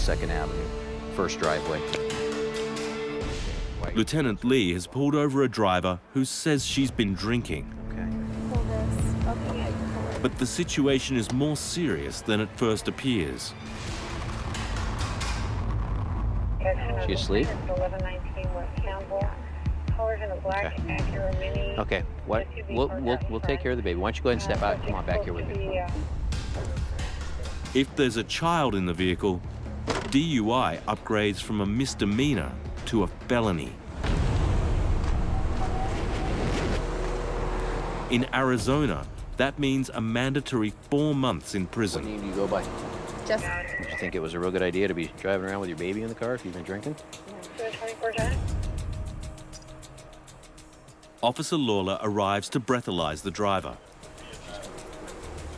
2nd Avenue, first driveway. Lieutenant Lee has pulled over a driver who says she's been drinking. Okay. Pull this. Okay, I can pull it. But the situation is more serious than it first appears. She asleep? 1119 West Campbell. Colors in a black Acura Mini. Okay, what? We'll take care of the baby. Why don't you go ahead and step out? Come on back here with me. If there's a child in the vehicle, DUI upgrades from a misdemeanor to a felony. In Arizona, that means a mandatory 4 months in What prison. name do you go by? Just Did you think it was a real good idea to be driving around with your baby in the car if you've been drinking? 24/7. Officer Lawler arrives to breathalyze the driver.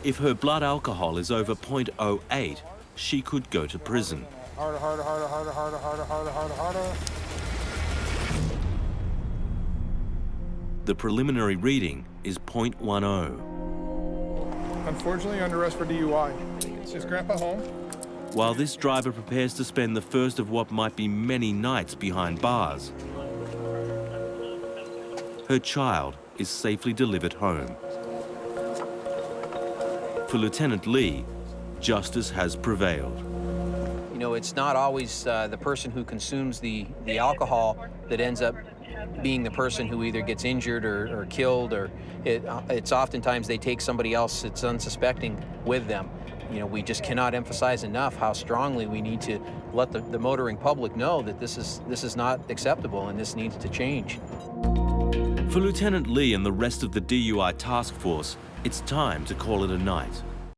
If her blood alcohol is over 0.08, she could go to prison. Harder, harder, harder, harder, harder, harder, harder, harder, harder. The preliminary reading is 0.10. Unfortunately, under arrest for DUI. Is Grandpa home? While this driver prepares to spend the first of what might be many nights behind bars, her child is safely delivered home. For Lieutenant Lee, justice has prevailed. You know, it's not always the person who consumes the alcohol that ends up being the person who either gets injured or killed, or it's oftentimes they take somebody else that's unsuspecting with them. You know, we just cannot emphasize enough how strongly we need to let the motoring public know that this is not acceptable and this needs to change. For Lieutenant Lee and the rest of the DUI task force, it's time to call it a night.